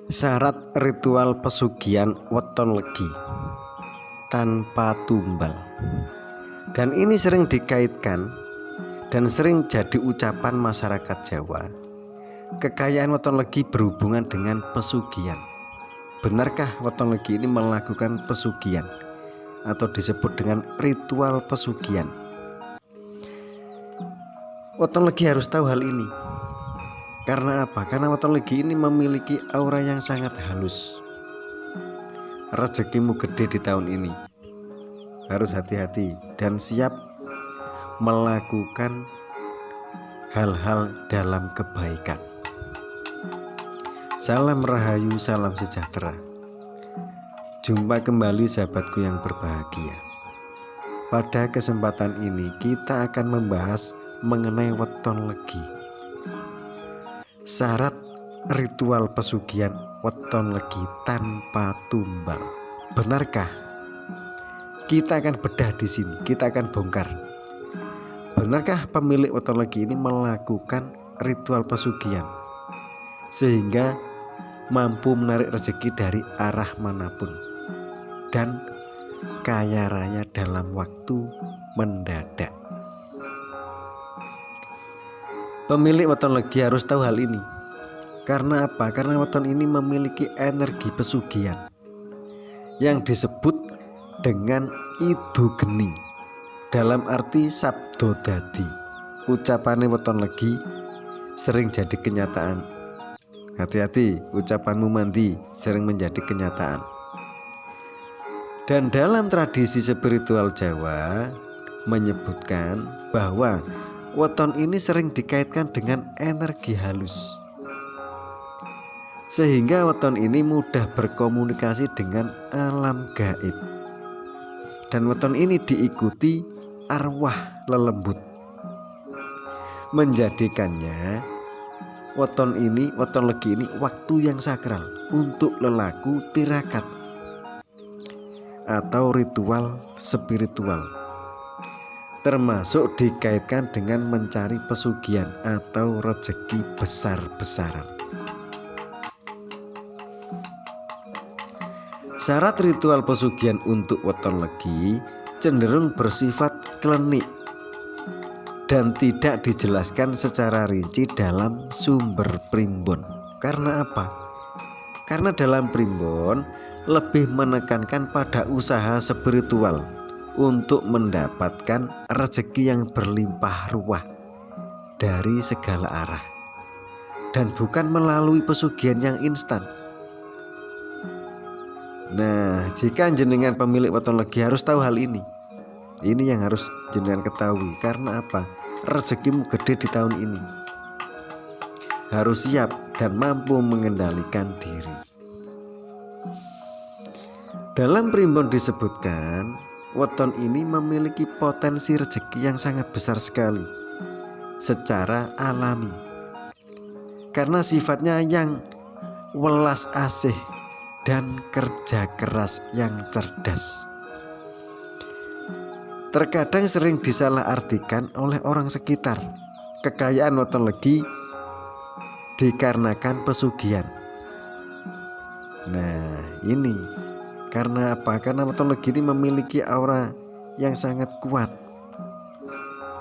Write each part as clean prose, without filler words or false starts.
Syarat ritual pesugihan weton legi tanpa tumbal. Dan ini sering dikaitkan dan sering jadi ucapan masyarakat Jawa. Kekayaan weton legi berhubungan dengan pesugihan. Benarkah weton legi ini melakukan pesugihan atau disebut dengan ritual pesugihan? Weton legi harus tahu hal ini. Karena apa? Karena weton legi ini memiliki aura yang sangat halus. Rezekimu gede di tahun ini. Harus hati-hati dan siap melakukan hal-hal dalam kebaikan. Salam rahayu, salam sejahtera. Jumpa kembali sahabatku yang berbahagia. Pada kesempatan ini kita akan membahas mengenai weton legi. Syarat ritual pesugihan weton legi tanpa tumbal. Benarkah? Kita akan bedah di sini. Kita akan bongkar. Benarkah pemilik weton legi ini melakukan ritual pesugihan sehingga mampu menarik rezeki dari arah manapun dan kaya raya dalam waktu mendadak? Pemilik weton legi harus tahu hal ini. Karena apa? Karena weton ini memiliki energi pesugihan yang disebut dengan idu geni, dalam arti sabdo dadi. Ucapannya weton legi sering jadi kenyataan. Hati-hati, ucapanmu mandi sering menjadi kenyataan. Dan dalam tradisi spiritual Jawa menyebutkan bahwa weton ini sering dikaitkan dengan energi halus, sehingga weton ini mudah berkomunikasi dengan alam gaib. Dan weton ini diikuti arwah lelembut, menjadikannya weton legi ini waktu yang sakral untuk lelaku tirakat atau ritual spiritual, termasuk dikaitkan dengan mencari pesugihan atau rezeki besar-besaran. Syarat ritual pesugihan untuk weton legi cenderung bersifat klinik dan tidak dijelaskan secara rinci dalam sumber primbon. Karena apa? Karena dalam primbon lebih menekankan pada usaha spiritual untuk mendapatkan rezeki yang berlimpah ruah dari segala arah, dan bukan melalui pesugihan yang instan. Nah, jika jenengan pemilik weton legi harus tahu hal ini. Ini yang harus jenengan ketahui. Karena apa? Rezekimu gede di tahun ini. Harus siap dan mampu mengendalikan diri. Dalam primbon disebutkan weton ini memiliki potensi rezeki yang sangat besar sekali secara alami, karena sifatnya yang welas asih dan kerja keras yang cerdas. Terkadang sering disalahartikan oleh orang sekitar kekayaan weton legi dikarenakan pesugihan. Nah, ini karena apa? Karena weton legi ini memiliki aura yang sangat kuat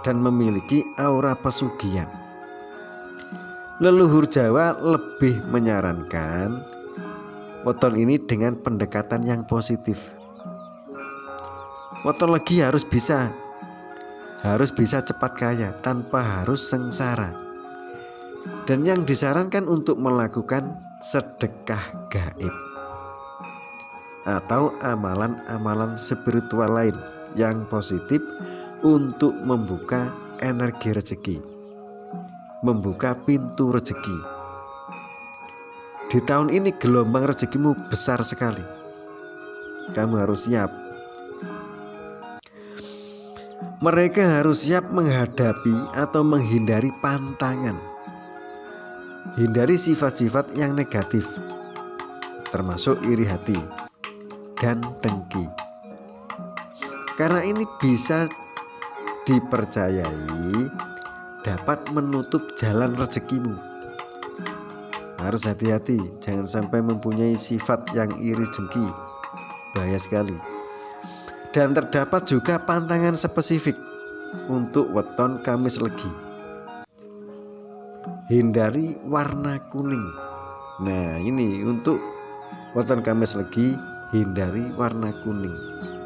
dan memiliki aura pesugihan. Leluhur Jawa lebih menyarankan weton ini dengan pendekatan yang positif. Weton legi harus bisa cepat kaya tanpa harus sengsara. Dan yang disarankan untuk melakukan sedekah gaib atau amalan-amalan spiritual lain yang positif untuk membuka energi rezeki, membuka pintu rezeki. Di tahun ini gelombang rezekimu besar sekali. Kamu harus siap. Mereka harus siap menghadapi atau menghindari pantangan. Hindari sifat-sifat yang negatif, termasuk iri hati dan dengki. Karena ini bisa dipercayai dapat menutup jalan rezekimu harus hati-hati, jangan sampai mempunyai sifat yang iri dengki, bahaya sekali. Dan terdapat juga pantangan spesifik untuk weton Kamis Legi. Hindari warna kuning. Nah, ini untuk weton Kamis Legi, hindari warna kuning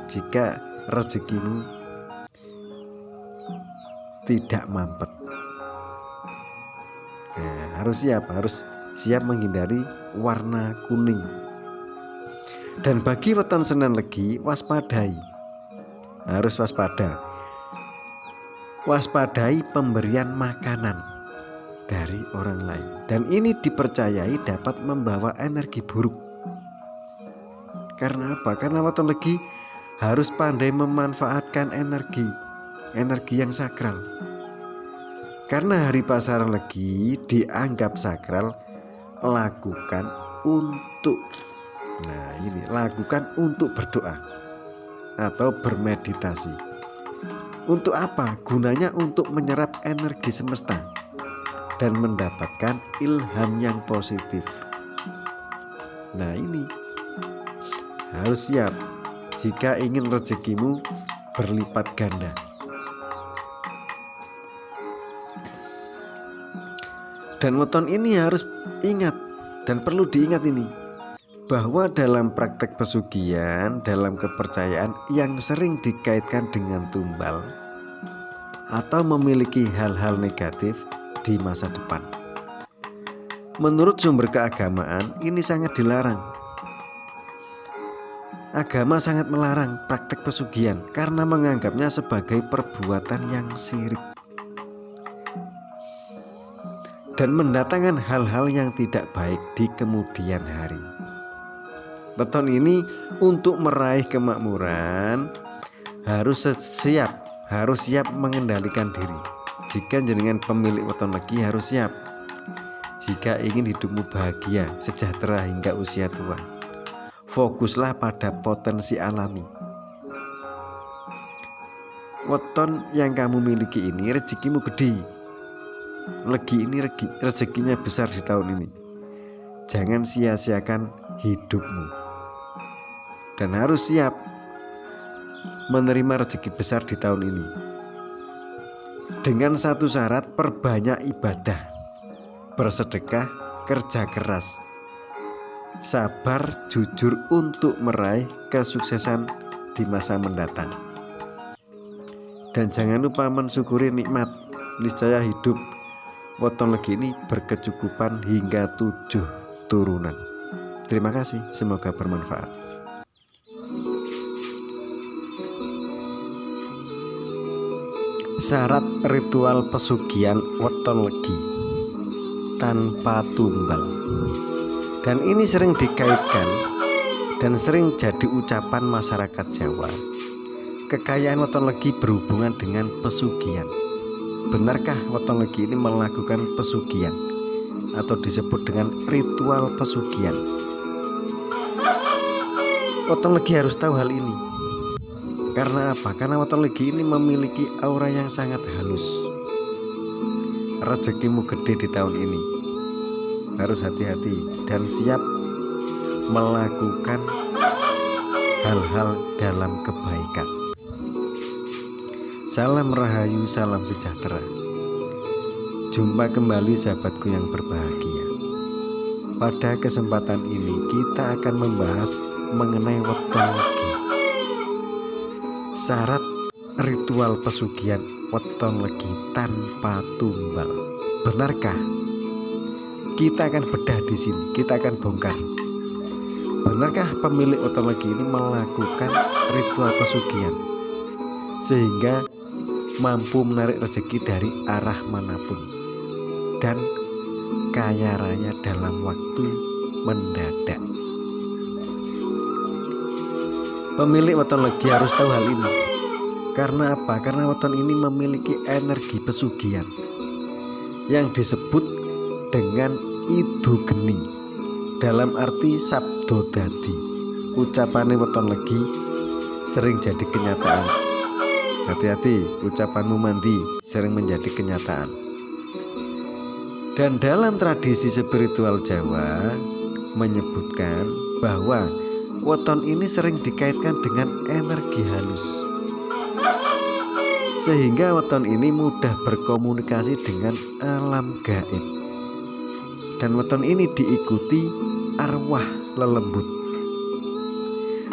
jika rezekimu tidak mampet. Nah, harus siap menghindari warna kuning. Dan bagi weton Senin Legi, waspadai, harus waspada. Waspadai pemberian makanan dari orang lain, dan ini dipercayai dapat membawa energi buruk. Karena apa? Karena weton Legi harus pandai memanfaatkan energi yang sakral. Karena hari pasaran Legi dianggap sakral, lakukan untuk berdoa atau bermeditasi. Untuk apa? Gunanya untuk menyerap energi semesta dan mendapatkan ilham yang positif. Nah, ini harus siap jika ingin rezekimu berlipat ganda. Dan weton ini harus ingat dan perlu diingat ini, bahwa dalam praktek pesugihan, dalam kepercayaan yang sering dikaitkan dengan tumbal atau memiliki hal-hal negatif di masa depan, menurut sumber keagamaan ini sangat dilarang. Agama sangat melarang praktek pesugihan karena menganggapnya sebagai perbuatan yang syirik dan mendatangkan hal-hal yang tidak baik di kemudian hari. Weton ini untuk meraih kemakmuran harus siap mengendalikan diri. Jika jenengan pemilik weton Legi harus siap jika ingin hidupmu bahagia, sejahtera hingga usia tua. Fokuslah pada potensi alami. Weton yang kamu miliki ini rezekimu gede. Legi ini rezekinya besar di tahun ini. Jangan sia-siakan hidupmu, dan harus siap menerima rezeki besar di tahun ini. Dengan satu syarat, perbanyak ibadah, bersedekah, kerja keras, sabar, jujur untuk meraih kesuksesan di masa mendatang. Dan jangan lupa mensyukuri nikmat. Niscaya hidup weton Legi ini berkecukupan hingga 7 turunan. Terima kasih, semoga bermanfaat. Syarat ritual pesugihan weton Legi tanpa tumbal. Dan ini sering dikaitkan dan sering jadi ucapan masyarakat Jawa. Kekayaan weton Legi berhubungan dengan pesugihan. Benarkah weton Legi ini melakukan pesugihan atau disebut dengan ritual pesugihan? Weton Legi harus tahu hal ini. Karena apa? Karena weton Legi ini memiliki aura yang sangat halus. Rezekimu gede di tahun ini. Harus hati-hati dan siap melakukan hal-hal dalam kebaikan. Salam rahayu, salam sejahtera. Jumpa kembali sahabatku yang berbahagia. Pada kesempatan ini kita akan membahas mengenai weton Legi. Syarat ritual pesugihan weton Legi tanpa tumbal. Benarkah? Kita akan bedah di sini, kita akan bongkar. Benarkah pemilik weton Legi ini melakukan ritual pesugihan sehingga mampu menarik rezeki dari arah manapun dan kaya raya dalam waktu mendadak? Pemilik weton Legi harus tahu hal ini. Karena apa? Karena weton ini memiliki energi pesugihan yang disebut dengan idu geni, dalam arti sabdo dadi. Ucapannya weton Legi sering jadi kenyataan. Hati-hati, ucapanmu mandi sering menjadi kenyataan. Dan dalam tradisi spiritual Jawa menyebutkan bahwa weton ini sering dikaitkan dengan energi halus, sehingga weton ini mudah berkomunikasi dengan alam gaib. Dan weton ini diikuti arwah lelembut,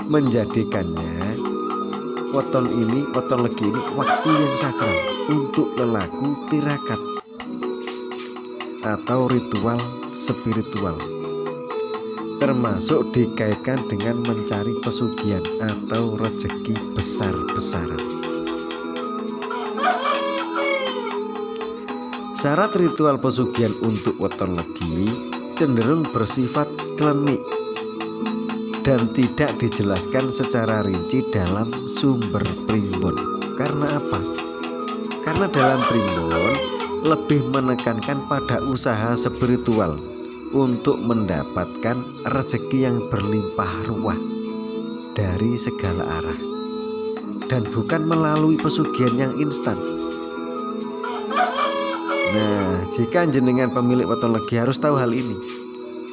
menjadikannya weton legi ini waktu yang sakral untuk lelaku tirakat atau ritual spiritual, termasuk dikaitkan dengan mencari pesugihan atau rezeki besar-besaran. Syarat ritual pesugihan untuk weton legi cenderung bersifat klinik dan tidak dijelaskan secara rinci dalam sumber primbon. Karena apa? Karena dalam primbon lebih menekankan pada usaha spiritual untuk mendapatkan rezeki yang berlimpah ruah dari segala arah, dan bukan melalui pesugihan yang instan. Nah, jika jenengan pemilik weton legi harus tahu hal ini.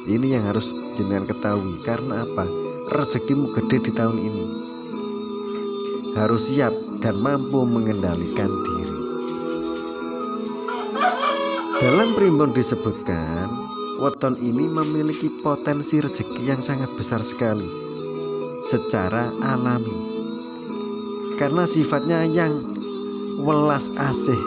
Ini yang harus jenengan ketahui. Karena apa? Rezekimu gede di tahun ini. Harus siap dan mampu mengendalikan diri. Dalam primbon disebutkan, weton ini memiliki potensi rezeki yang sangat besar sekali secara alami, karena sifatnya yang welas asih